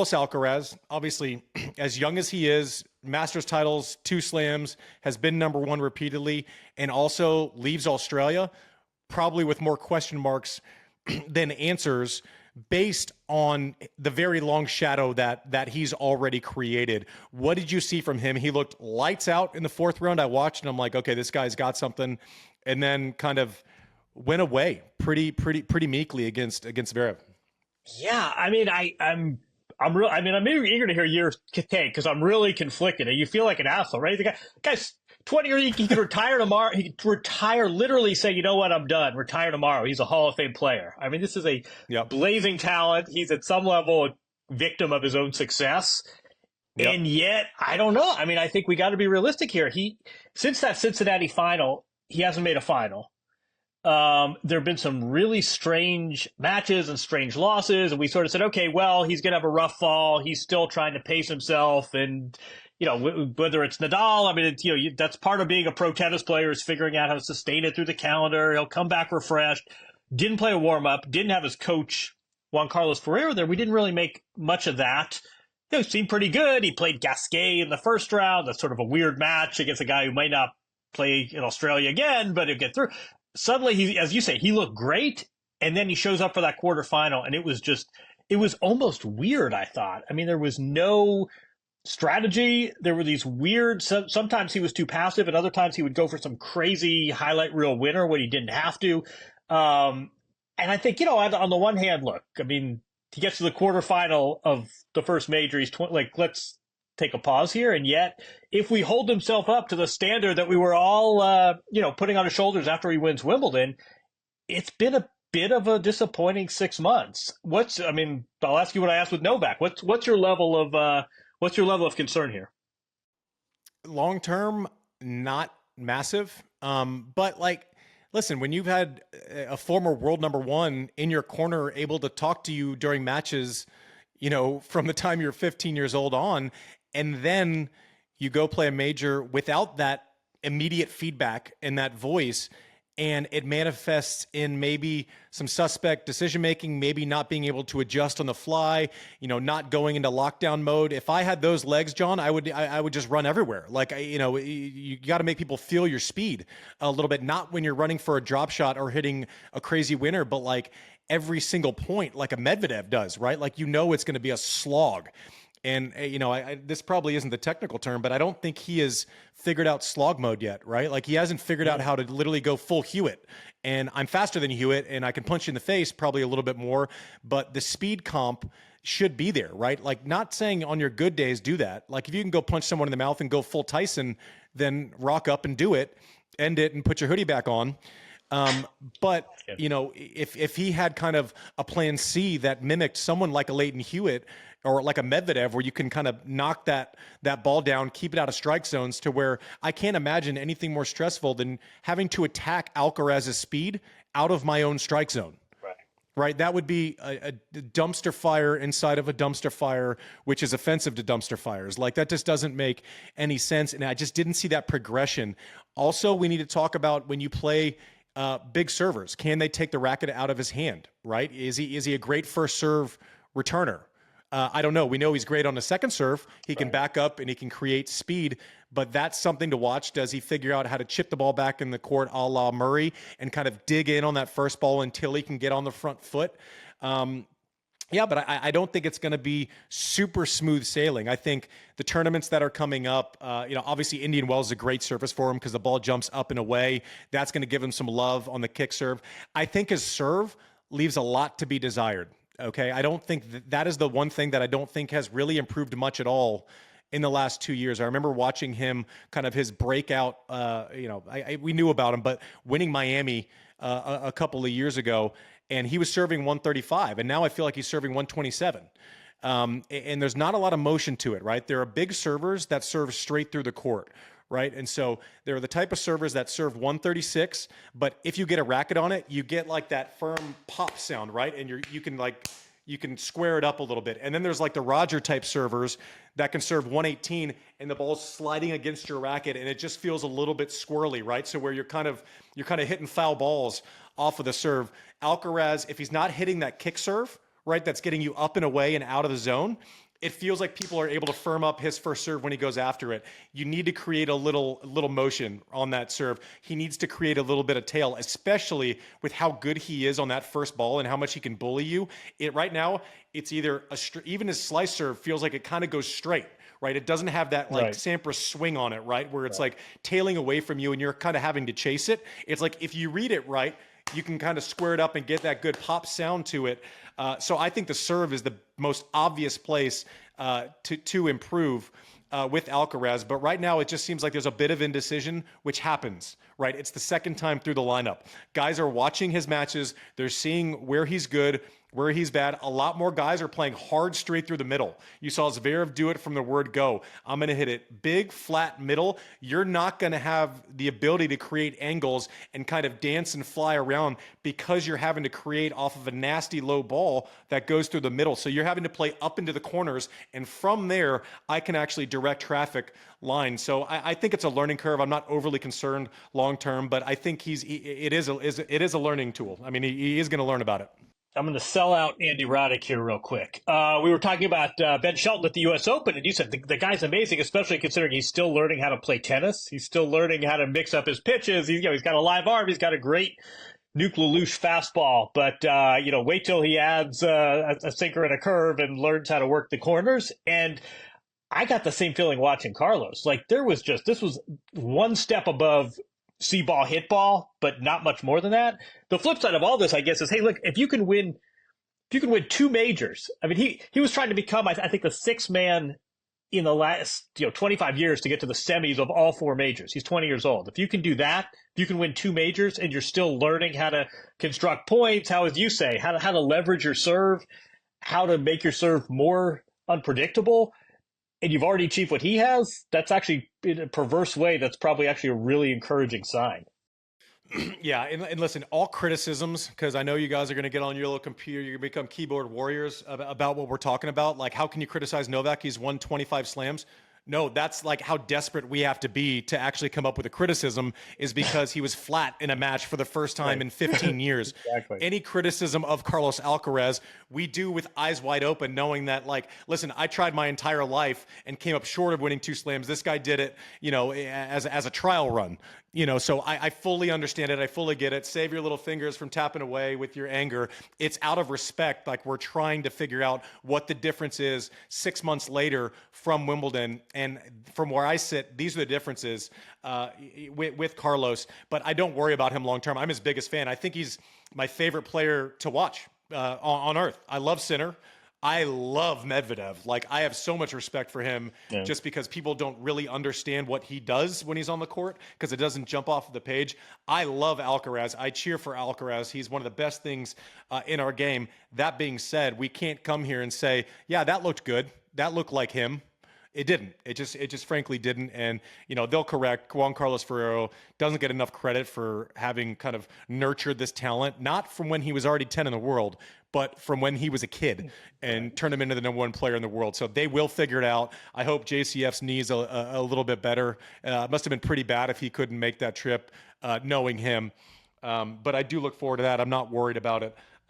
Carlos Alcaraz, obviously, as young as he is, Masters titles, 2 slams, has been number 1 repeatedly, and also leaves Australia probably with more question marks than answers based on the very long shadow that he's already created. What did you see from him? He looked lights out in the 4th round. I watched and I'm like, okay, this guy's got something, and then kind of went away pretty meekly against Zverev. Yeah, I mean, I'm eager to hear your take because I'm really conflicted. And you feel like an asshole, right? Guy's 20 years, he could retire tomorrow. He could retire, literally say, you know what, I'm done. Retire tomorrow. He's a Hall of Fame player. I mean, this is a blazing talent. He's at some level a victim of his own success. Yep. And yet, I don't know. I mean, I think we got to be realistic here. Since that Cincinnati final, he hasn't made a final. There have been some really strange matches and strange losses, and we sort of said, okay, well, he's going to have a rough fall. He's still trying to pace himself, and whether it's Nadal, I mean, that's part of being a pro tennis player is figuring out how to sustain it through the calendar. He'll come back refreshed. Didn't play a warm up. Didn't have his coach Juan Carlos Ferrero there. We didn't really make much of that. He seemed pretty good. He played Gasquet in the first round. That's sort of a weird match against a guy who might not play in Australia again, but he'll get through. Suddenly, he, as you say, he looked great, and then he shows up for that quarterfinal, and it was almost weird, I thought. I mean, there was no strategy. There were these weird, sometimes he was too passive, and other times he would go for some crazy highlight reel winner when he didn't have to. And I think, on the one hand, look, I mean, he gets to the quarterfinal of the first major, he's let's take a pause here. And yet, if we hold himself up to the standard that we were all, putting on his shoulders after he wins Wimbledon, it's been a bit of a disappointing 6 months. I'll ask you what I asked with Novak. What's your level of concern here? Long term, not massive. But listen, when you've had a former world number 1 in your corner, able to talk to you during matches, from the time you're 15 years old on, and then you go play a major without that immediate feedback and that voice, and it manifests in maybe some suspect decision-making, maybe not being able to adjust on the fly, not going into lockdown mode. If I had those legs, John, I would just run everywhere. You got to make people feel your speed a little bit, not when you're running for a drop shot or hitting a crazy winner, but every single point, like a Medvedev does, right? It's going to be a slog. And, this probably isn't the technical term, but I don't think he has figured out slog mode yet, right? He hasn't figured out how to literally go full Hewitt. And I'm faster than Hewitt, and I can punch you in the face probably a little bit more, but the speed comp should be there, right? Not saying on your good days do that. If you can go punch someone in the mouth and go full Tyson, then rock up and do it, end it, and put your hoodie back on. But if he had kind of a plan C that mimicked someone like a Leighton Hewitt or like a Medvedev, where you can kind of knock that ball down, keep it out of strike zones, to where I can't imagine anything more stressful than having to attack Alcaraz's speed out of my own strike zone. Right. That would be a dumpster fire inside of a dumpster fire, which is offensive to dumpster fires. That just doesn't make any sense. And I just didn't see that progression. Also, we need to talk about when you play big servers, can they take the racket out of his hand, right? Is he a great first serve returner? I don't know. We know he's great on the second serve. He can back up and he can create speed, but that's something to watch. Does he figure out how to chip the ball back in the court a la Murray and kind of dig in on that first ball until he can get on the front foot? But I don't think it's going to be super smooth sailing. I think the tournaments that are coming up, obviously Indian Wells is a great surface for him because the ball jumps up and away. That's going to give him some love on the kick serve. I think his serve leaves a lot to be desired. Okay. I don't think that is the one thing that I don't think has really improved much at all in the last 2 years. I remember watching him kind of his breakout, we knew about him, but winning Miami a couple of years ago, and he was serving 135, and now I feel like he's serving 127. And there's not a lot of motion to it, right? There are big servers that serve straight through the court, right? And so there are the type of servers that serve 136, but if you get a racket on it, you get that firm pop sound, right? And you can square it up a little bit. And then there's the Roger type servers that can serve 118 and the ball's sliding against your racket and it just feels a little bit squirrely, right? So where you're kind of hitting foul balls off of the serve. Alcaraz, if he's not hitting that kick serve, right, that's getting you up and away and out of the zone, it feels like people are able to firm up his first serve when he goes after it. You need to create a little motion on that serve. He needs to create a little bit of tail, especially with how good he is on that first ball and how much he can bully you. Right now, it's either even his slice serve feels like it kind of goes straight. Right, it doesn't have that like Sampras swing on it, right? Where it's like tailing away from you, and you're kind of having to chase it. It's like if you read it right, you can kind of square it up and get that good pop sound to it. So I think the serve is the most obvious place to improve with Alcaraz. But right now, it just seems like there's a bit of indecision, which happens, right? It's the second time through the lineup. Guys are watching his matches. They're seeing where he's good, where he's bad. A lot more guys are playing hard straight through the middle. You saw Zverev do it from the word go. I'm going to hit it big, flat middle. You're not going to have the ability to create angles and kind of dance and fly around because you're having to create off of a nasty low ball that goes through the middle. So you're having to play up into the corners. And from there, I can actually direct traffic line. So I think it's a learning curve. I'm not overly concerned long term, but I think it is a learning tool. I mean, he is going to learn about it. I'm going to sell out Andy Roddick here real quick. We were talking about Ben Shelton at the U.S. Open, and you said the guy's amazing, especially considering he's still learning how to play tennis. He's still learning how to mix up his pitches. He's got a live arm. He's got a great Nuke Lelouch fastball. But, wait till he adds a sinker and a curve and learns how to work the corners. And I got the same feeling watching Carlos. Like, this was one step above see ball, hit ball, but not much more than that. The flip side of all this, I guess, is, hey, look, if you can win 2 majors. I mean, he was trying to become, I think, the sixth man in the last 25 years to get to the semis of all 4 majors. He's 20 years old. If you can do that, if you can win 2 majors, and you're still learning how to construct points, how, as you say, how to leverage your serve, how to make your serve more unpredictable, and you've already achieved what he has, that's actually, in a perverse way, that's probably actually a really encouraging sign. Yeah, and listen, all criticisms, because I know you guys are going to get on your little computer, you're going to become keyboard warriors about what we're talking about. Like, how can you criticize Novak? He's won 25 slams. No, that's like how desperate we have to be to actually come up with a criticism, is because he was flat in a match for the first time in 15 years. Exactly. Any criticism of Carlos Alcaraz, we do with eyes wide open, knowing that, like, listen, I tried my entire life and came up short of winning 2 slams. This guy did it, as a trial run. So I fully understand it. I fully get it. Save your little fingers from tapping away with your anger. It's out of respect. Like, we're trying to figure out what the difference is 6 months later from Wimbledon. And from where I sit, these are the differences with Carlos. But I don't worry about him long term. I'm his biggest fan. I think he's my favorite player to watch on earth. I love Sinner. I love Medvedev. Like, I have so much respect for him just because people don't really understand what he does when he's on the court, because it doesn't jump off the page. I love Alcaraz. I cheer for Alcaraz. He's one of the best things in our game. That being said, we can't come here and say, yeah, that looked good. That looked like him. It didn't. It just frankly didn't. And, they'll correct. Juan Carlos Ferrero doesn't get enough credit for having kind of nurtured this talent, not from when he was already 10 in the world, but from when he was a kid, and turned him into the number 1 player in the world. So they will figure it out. I hope JCF's knee's a little bit better. Must have been pretty bad if he couldn't make that trip, knowing him. But I do look forward to that. I'm not worried about it